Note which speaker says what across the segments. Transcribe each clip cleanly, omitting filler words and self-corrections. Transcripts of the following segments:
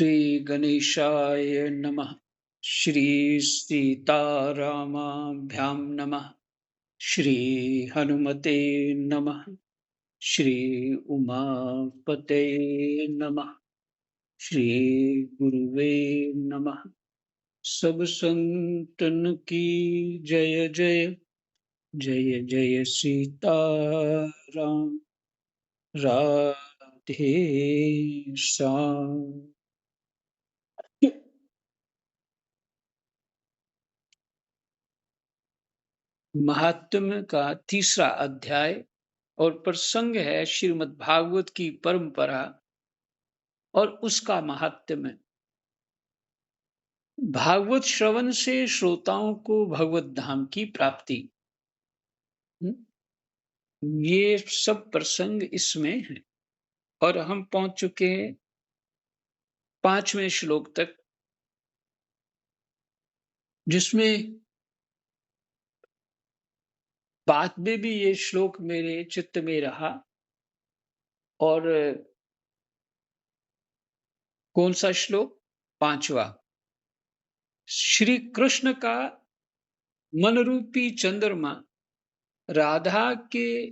Speaker 1: श्री गणेशाय नमः। श्री सीतारामाभ्यां नमः। श्री हनुमते नमः। श्री उमापते नमः। श्री गुरुवे नमः। सब संतन की जय जय। जय जय सीताराम। राधे श्याम। महात्म्य का तीसरा अध्याय और प्रसंग है श्रीमद् भागवत की परंपरा और उसका महात्म्य। भागवत श्रवण से श्रोताओं को भगवत धाम की प्राप्ति। हम्म, ये सब प्रसंग इसमें है और हम पहुंच चुके हैं 5वें श्लोक तक, जिसमें बाद में भी ये श्लोक मेरे चित्त में रहा। और कौन सा श्लोक? 5वां। श्री कृष्ण का मन रूपी चंद्रमा राधा के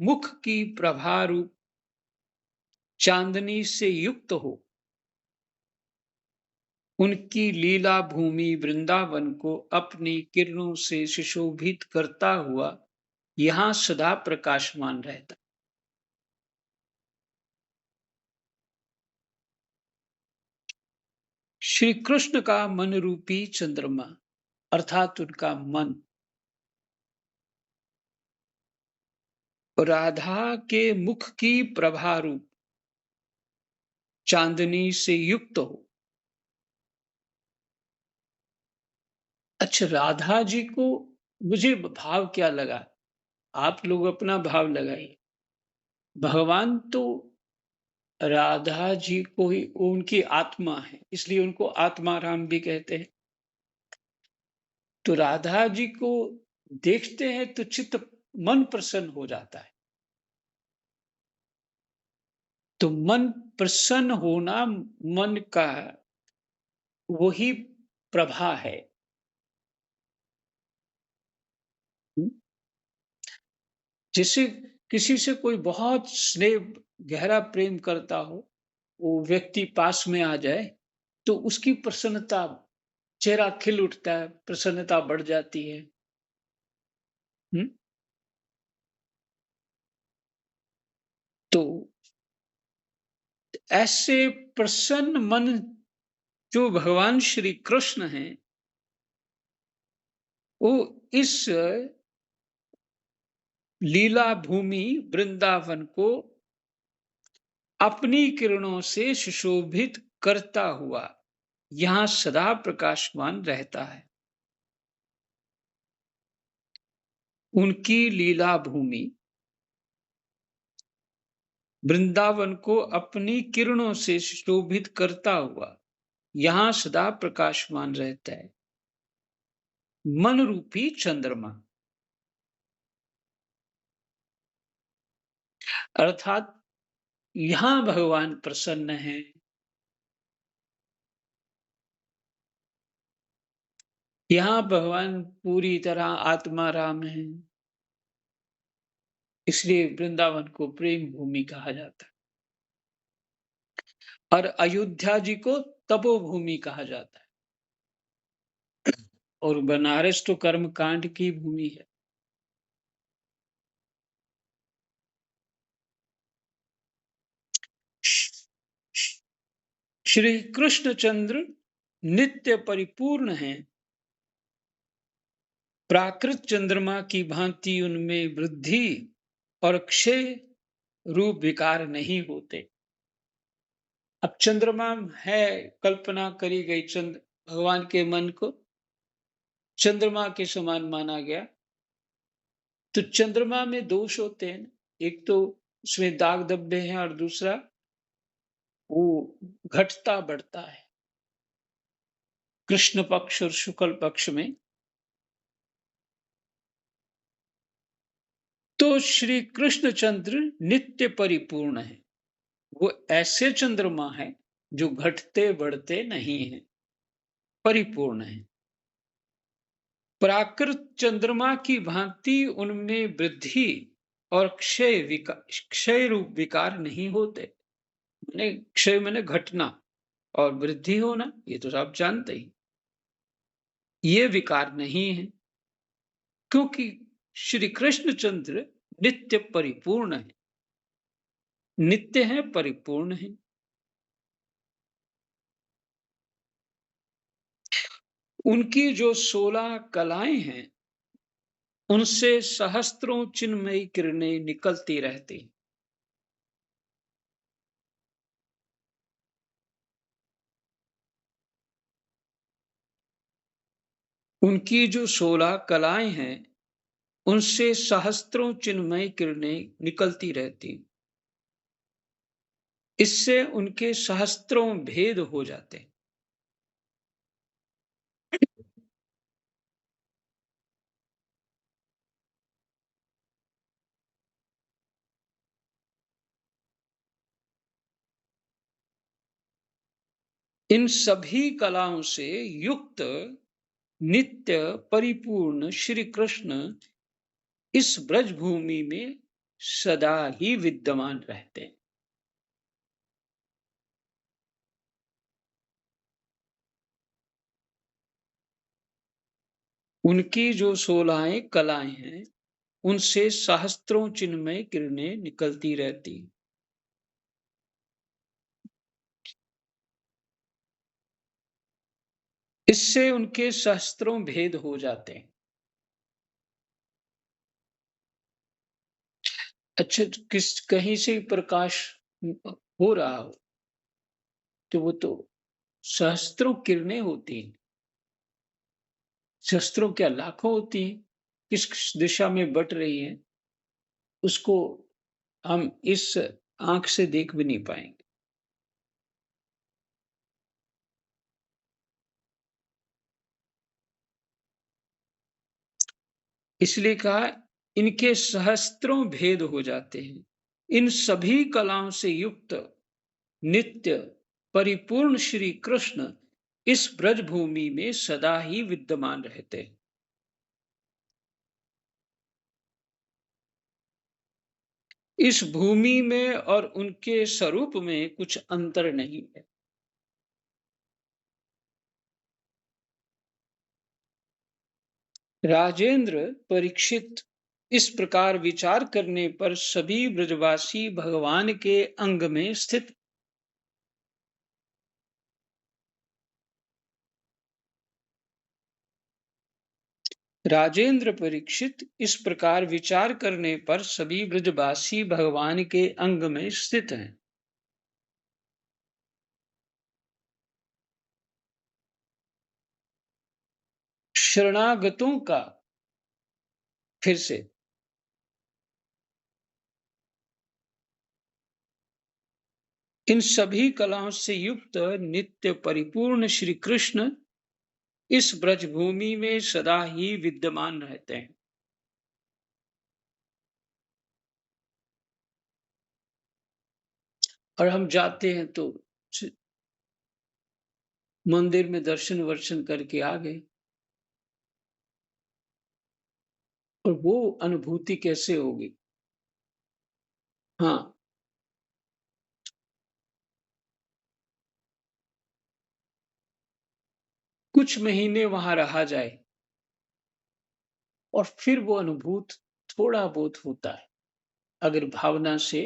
Speaker 1: मुख की प्रभा रूप चांदनी से युक्त हो, उनकी लीला भूमि वृंदावन को अपनी किरणों से सुशोभित करता हुआ यहाँ सदा प्रकाशमान रहता। श्री कृष्ण का मन रूपी चंद्रमा अर्थात उनका मन राधा के मुख की प्रभा रूप चांदनी से युक्त हो। अच्छा, राधा जी को मुझे भाव क्या लगा? आप लोग अपना भाव लगाइए। भगवान तो राधा जी को ही, उनकी आत्मा है, इसलिए उनको आत्मा राम भी कहते हैं। तो राधा जी को देखते हैं तो चित्त मन प्रसन्न हो जाता है। तो मन प्रसन्न होना मन का वही प्रभा है। जैसे किसी से कोई बहुत स्नेह गहरा प्रेम करता हो, वो व्यक्ति पास में आ जाए तो उसकी प्रसन्नता, चेहरा खिल उठता है, प्रसन्नता बढ़ जाती है। हुँ? तो ऐसे प्रसन्न मन जो भगवान श्री कृष्ण हैं, वो इस लीला भूमि वृंदावन को अपनी किरणों से सुशोभित करता हुआ यहाँ सदा प्रकाशमान रहता है। उनकी लीला भूमि वृंदावन को अपनी किरणों से सुशोभित करता हुआ यहाँ सदा प्रकाशमान रहता है। मन रूपी चंद्रमा अर्थात यहाँ भगवान प्रसन्न है। यहाँ भगवान पूरी तरह आत्मा राम है, इसलिए वृंदावन को प्रेम भूमि कहा जाता है और अयोध्या जी को तपोभूमि कहा जाता है और बनारस तो कर्म कांड की भूमि है। श्री कृष्णचंद्र नित्य परिपूर्ण हैं। प्राकृत चंद्रमा की भांति उनमें वृद्धि और क्षय रूप विकार नहीं होते। अब चंद्रमा है, कल्पना करी गई, चंद्र भगवान के मन को चंद्रमा के समान माना गया। तो चंद्रमा में दोष होते हैं, एक तो उसमें दाग धब्बे हैं और दूसरा वो घटता बढ़ता है कृष्ण पक्ष और शुक्ल पक्ष में। तो श्री कृष्णचंद्र नित्य परिपूर्ण है। वो ऐसे चंद्रमा है जो घटते बढ़ते नहीं हैं, परिपूर्ण हैं। प्राकृत चंद्रमा की भांति उनमें वृद्धि और क्षय रूप विकार नहीं होते। माने क्षय माने घटना और वृद्धि होना, ये तो आप जानते ही। ये विकार नहीं है, क्योंकि श्री कृष्णचंद्र नित्य परिपूर्ण है, नित्य है, परिपूर्ण है। उनकी जो 16 कलाएं हैं, उनसे सहस्त्रों चिन्मयी किरणें निकलती रहती। उनकी जो 16 कलाएं हैं, उनसे सहस्त्रों चिन्मयी किरणें निकलती रहती। इससे उनके सहस्त्रों भेद हो जाते हैं। इन सभी कलाओं से युक्त नित्य परिपूर्ण श्री कृष्ण इस ब्रज भूमि में सदा ही विद्यमान रहते हैं। उनकी जो 16 कलाएं हैं, उनसे सहस्त्रों चिन्मय किरणें निकलती रहती। इससे उनके सहस्त्रों भेद हो जाते हैं। अच्छा, तो किस कहीं से प्रकाश हो रहा हो, तो वो तो सहस्त्रों किरणें होती हैं। सहस्त्रों क्या, लाखों होती हैं। किस दिशा में बट रही हैं, उसको हम इस आंख से देख भी नहीं पाएंगे। इसलिए कहा, इनके सहस्त्रों भेद हो जाते हैं। इन सभी कलाओं से युक्त नित्य परिपूर्ण श्री कृष्ण इस ब्रज भूमि में सदा ही विद्यमान रहते हैं। इस भूमि में और उनके स्वरूप में कुछ अंतर नहीं है। राजेंद्र परीक्षित, इस प्रकार विचार करने पर सभी ब्रजवासी भगवान के अंग में स्थित। राजेंद्र परीक्षित, इस प्रकार विचार करने पर सभी ब्रजवासी भगवान के अंग में स्थित हैं। शरणागतों का, फिर से, इन सभी कलाओं से युक्त नित्य परिपूर्ण श्री कृष्ण इस ब्रज भूमि में सदा ही विद्यमान रहते हैं। और हम जाते हैं तो मंदिर में दर्शन वर्शन करके आ गए, और वो अनुभूति कैसे होगी। हाँ, कुछ महीने वहां रहा जाए और फिर वो अनुभूत थोड़ा बहुत होता है। अगर भावना से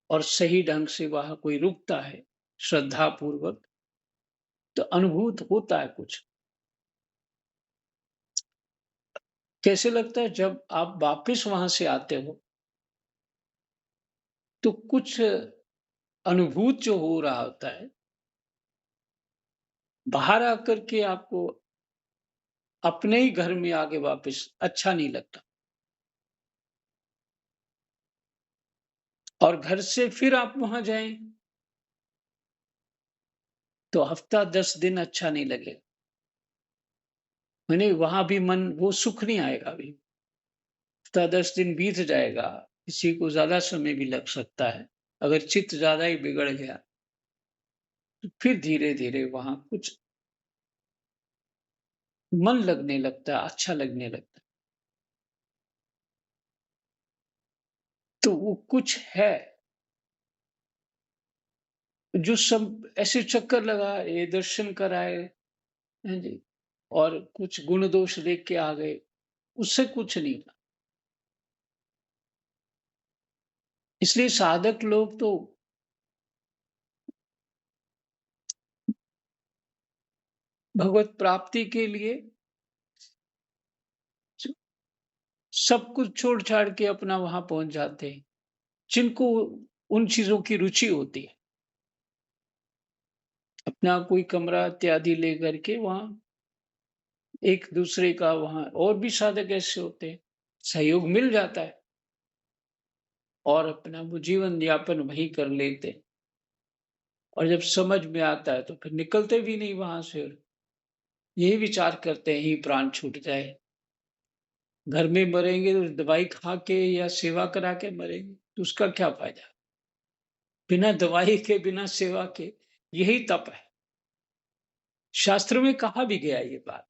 Speaker 1: और सही ढंग से वहां कोई रुकता है, श्रद्धा पूर्वक, तो अनुभूत होता है कुछ। कैसे लगता है जब आप वापिस वहां से आते हो, तो कुछ अनुभूत जो हो रहा होता है, बाहर आकर के आपको अपने ही घर में आके वापस अच्छा नहीं लगता, और घर से फिर आप वहां जाएं तो हफ्ता 10 दिन अच्छा नहीं लगेगा। मैंने वहां भी मन, वो सुख नहीं आएगा। अभी हफ्ता 10 दिन बीत जाएगा, किसी को ज्यादा समय भी लग सकता है, अगर चित्त ज्यादा ही बिगड़ गया। तो फिर धीरे-धीरे वहाँ कुछ मन लगने लगता है, अच्छा लगने लगता है। तो वो कुछ है, जो सब ऐसे चक्कर लगाए, दर्शन कराए, हैं जी? और कुछ गुण दोष देख के आ गए, उससे कुछ नहीं होता। इसलिए साधक लोग तो भगवत प्राप्ति के लिए स सब कुछ छोड़-छाड़ के अपना वहाँ पहुँच जाते हैं, जिनको उन चीज़ों की रुचि होती है। अपना कोई कमरा इत्यादि लेकर के वहाँ एक-दूसरे का वहाँ और भी साधक ऐसे होते हैं, सहयोग मिल जाता है और अपना वो जीवन यापन वहीं कर लेते हैं। और जब समझ में आता है तो फिर निकलते भी नहीं वहाँ से। यही विचार करते हैं ही प्राण छूट जाए। घर में मरेंगे तो दवाई खा के या सेवा करा के मरेंगे, तो उसका क्या फ़ायदा? बिना दवाई के, बिना सेवा के, यही तप है। शास्त्रों में कहा भी गया है ये बात।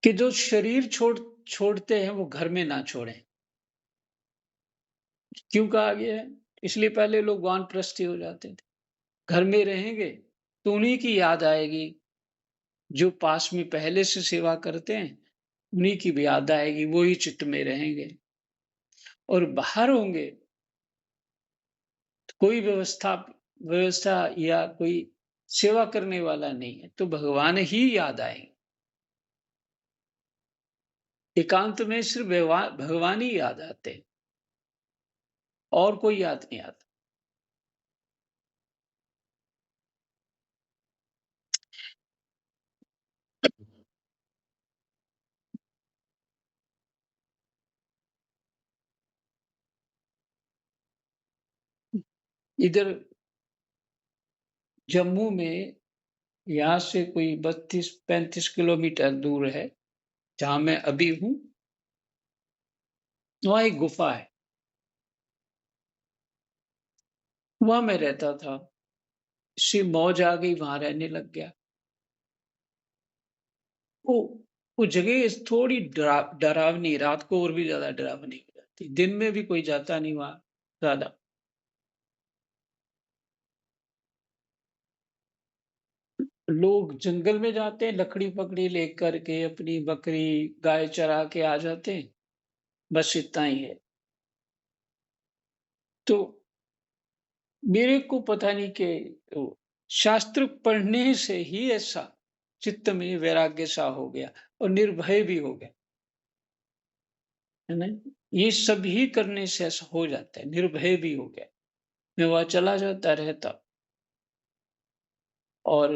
Speaker 1: कि जो शरीर छोड़ते हैं वो घर में ना छोड़ें। क्यों कहा गया है? इसलिए पहले लोग वानप्रस्थी हो जाते थे। घर में रहेंगे तो उन्हीं की याद आएगी, जो पास में पहले से सेवा करते हैं, उन्हीं की भी याद आएगी, वो ही चित्त में रहेंगे। और बाहर होंगे तो कोई व्यवस्था व्यवस्था या कोई सेवा करने वाला नहीं है, तो भगवान ही याद आएँगे। एकांत में सिर्फ भगवान ही याद आते हैं, और कोई याद नहीं आता। इधर जम्मू में यहाँ से कोई 32-35 किलोमीटर दूर है, जहाँ मैं अभी हूँ, वहाँ एक गुफ़ा है, वहाँ मैं रहता था। इससे मौज आ गई, वहाँ रहने लग गया। वो वो जगह थोड़ी डरावनी, रात को और भी ज़्यादा डरावनी हो जाती। दिन में भी कोई जाता नहीं वहाँ ज़्यादा। लोग जंगल में जाते हैं, लकड़ी-पकड़ी लेकर के अपनी बकरी, गाय चरा के आ जाते हैं, बस इतना ही है। तो मेरे को पता नहीं कि ओ शास्त्र पढ़ने से ही ऐसा चित्त में वैराग्य सा हो गया और निर्भय भी हो गया, है ना? ये सभी करने से ऐसा हो जाता है, निर्भय भी हो गया। मैं वहाँ चला जाता रहता और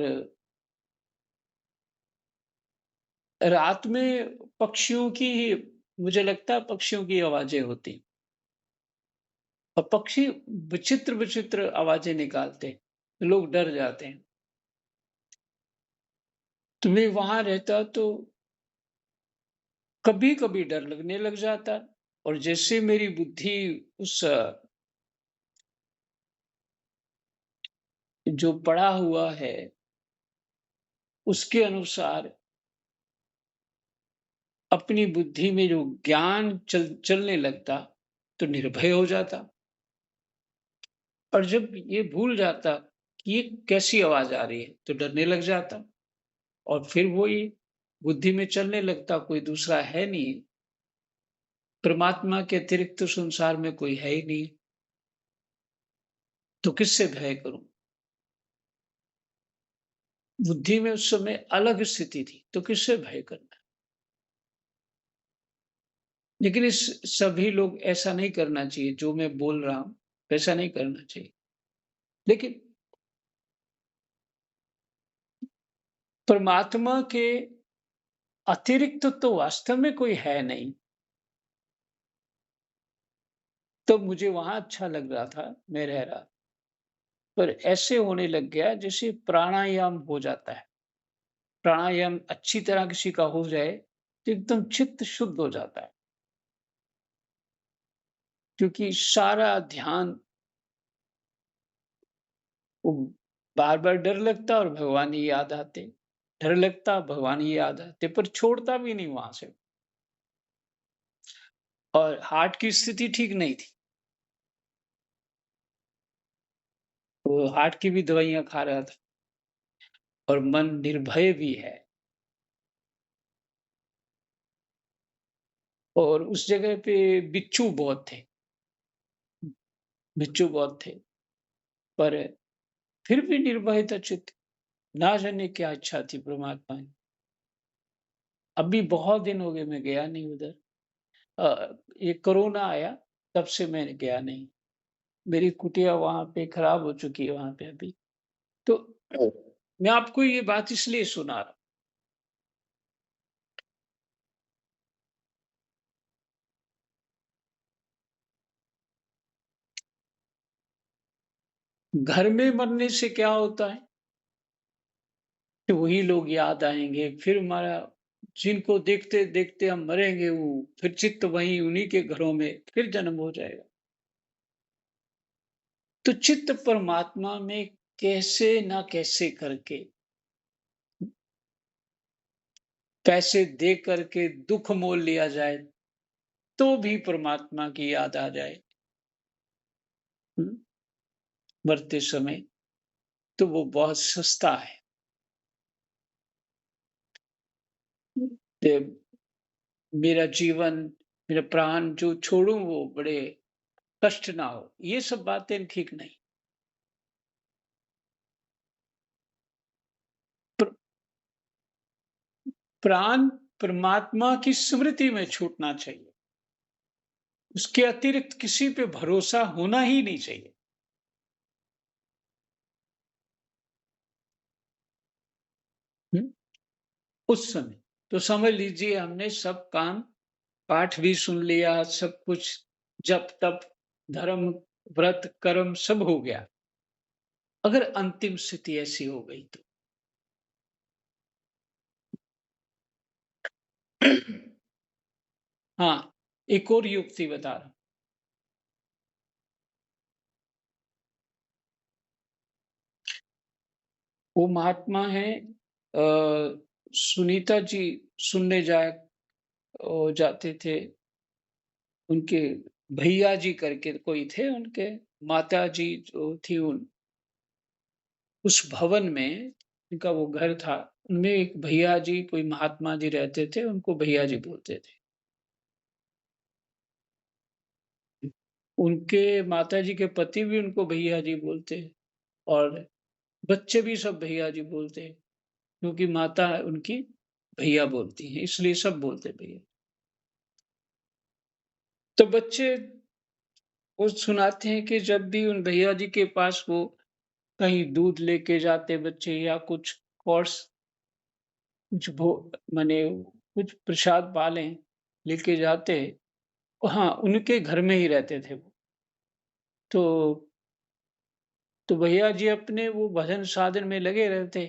Speaker 1: रात में पक्षियों की मुझे लगता है पक्षियों की आवाज़ें होती और पक्षी विचित्र-विचित्र आवाज़ें निकालते हैं, लोग डर जाते हैं। तो मैं वहाँ रहता तो कभी-कभी डर लगने लग जाता और जैसे मेरी बुद्धि उस जो पढ़ा हुआ है, उसके अनुसार अपनी बुद्धि में जो ज्ञान चलने लगता, तो निर्भय हो जाता और जब ये भूल जाता कि ये कैसी आवाज़ आ रही है, तो डरने लग जाता और फिर वही बुद्धि में चलने लगता, कोई दूसरा है नहीं, परमात्मा के अतिरिक्त तो संसार में कोई है ही नहीं, तो किससे भय करूँ? बुद्धि में उस समय अलग स्थिति थी, तो किससे भय करना? लेकिन इस सभी लोग ऐसा नहीं करना चाहिए, जो मैं बोल रहा हूँ, वैसा नहीं करना चाहिए। लेकिन परमात्मा के अतिरिक्त तो वास्तव में कोई है नहीं। तो मुझे वहाँ अच्छा लग रहा था, मैं रह रहा। पर ऐसे होने लग गया जैसे प्राणायाम हो जाता है। प्राणायाम अच्छी तरह किसी का हो जाए, तो एकदम चित्त शुद्ध हो जाता है। क्योंकि सारा ध्यान वो बार-बार डर लगता और भगवान ही याद आते। डर लगता, भगवान ही याद आते, पर छोड़ता भी नहीं वहाँ से। और हार्ट की स्थिति ठीक नहीं थी। वो हार्ट की भी दवाइयाँ खा रहा था और मन निर्भय भी है। और उस जगह पे बिच्छू बहुत थे, बिच्छू बहुत थे, पर फिर भी निर्भय था चित्त। ना जाने क्या इच्छा थी परमात्मा की। अभी बहुत दिन हो गए मैं गया नहीं उधर। ये कोरोना आया, तब से मैं गया नहीं। मेरी कुटिया वहाँ पे खराब हो चुकी है वहाँ पे अभी। तो मैं आपको ये बात इसलिए सुना रहा हूँ। घर में मरने से क्या होता है कि वही लोग याद आएँगे, फिर हमारा जिनको देखते-देखते हम मरेंगे, वो फिर चित्त वहीं उन्हीं के घरों में फिर जन्म हो जाएगा। तो चित्त परमात्मा में कैसे ना कैसे करके, पैसे दे करके दुःख मोल लिया जाए, तो भी परमात्मा की याद आ जाए, हुँ, मरते समय, तो वो बहुत सस्ता है। ते मेरा जीवन, मेरा प्राण जो छोड़ूँ वो बड़े कष्ट ना हो, ये सब बातें ठीक नहीं। प्र प्राण परमात्मा की स्मृति में छूटना चाहिए। उसके अतिरिक्त किसी पे भरोसा होना ही नहीं चाहिए। हुँ, उस समय। तो समझ लीजिए हमने सब काम, पाठ भी सुन लिया, सब कुछ जप-तप, धर्म, व्रत, कर्म सब हो गया। अगर अंतिम स्थिति ऐसी हो गई तो। हाँ, एक और युक्ति बता रहा हूँ। वो महात्मा हैं, सुनीता जी सुनने जाते थे। उनके भैया जी करके कोई थे, उनके माता जी जो थी उस भवन में, उनका वो घर था, उनमें एक भैया जी कोई महात्मा जी रहते थे, उनको भैया जी बोलते थे। उनके माताजी के पति भी उनको भैया जी बोलते हैं और बच्चे भी सब भैया जी बोलते हैं, क्योंकि माता उनकी भैया बोलती हैं, इसलिए सब बोलते हैं भैया। तो बच्चे वो सुनाते हैं कि जब भी उन भैया जी के पास वो कहीं दूध लेके जाते बच्चे या कुछ कोर्स, कुछ माने कुछ प्रसाद पालें लेके जाते, हाँ, उनके घर में ही रहते थे वो। तो भैया जी अपने वो भजन साधन में लगे रहते,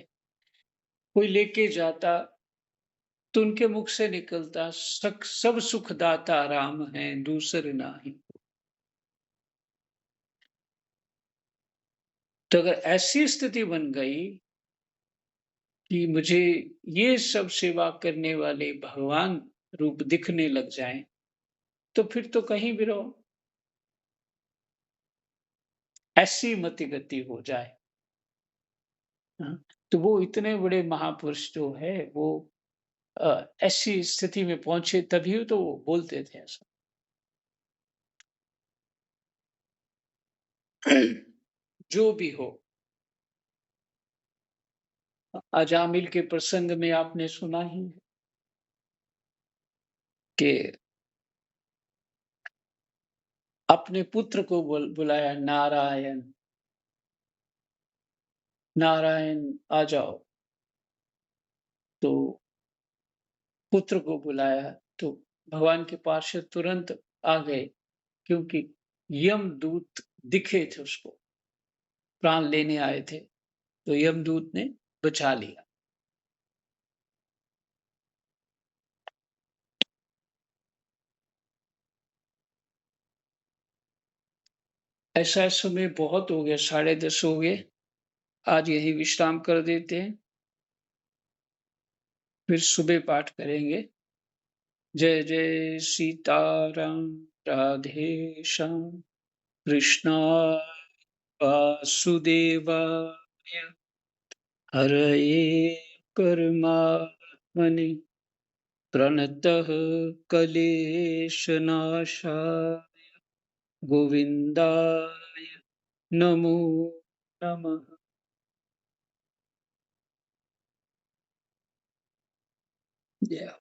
Speaker 1: कोई लेके जाता तो उनके मुख से निकलता, सक सब सुख दाता राम है दूसर नाही। तो अगर ऐसी स्थिति बन गई कि मुझे ये सब सेवा करने वाले भगवान रूप दिखने लग जाएँ, तो फिर तो कहीं भी रहो, ऐसी मति गति हो जाए। हाँ, तो वो इतने बड़े महापुरुष जो है वो ऐसी स्थिति में पहुँचे तभी तो वो बोलते थे ऐसा। जो भी हो, अजामिल के प्रसंग में आपने सुना ही है कि अपने पुत्र को बुलाया, नारायण, नारायण आ जाओ। तो पुत्र को बुलाया तो भगवान के पार्षद तुरंत आ गए, क्योंकि यमदूत दिखे थे उसको, प्राण लेने आए थे, तो यमदूत ने बचा लिया। ऐसा समय बहुत हो गया, 10:30 हो गए। आज यहीं विश्राम कर देते हैं, फिर सुबह पाठ करेंगे। जय जय सीताराम, राधे श्याम, कृष्णाय वासुदेवाय, हरये परमात्मने, प्रणतः क्लेशनाशाय गोविन्दाय नमो नमः। Yeah.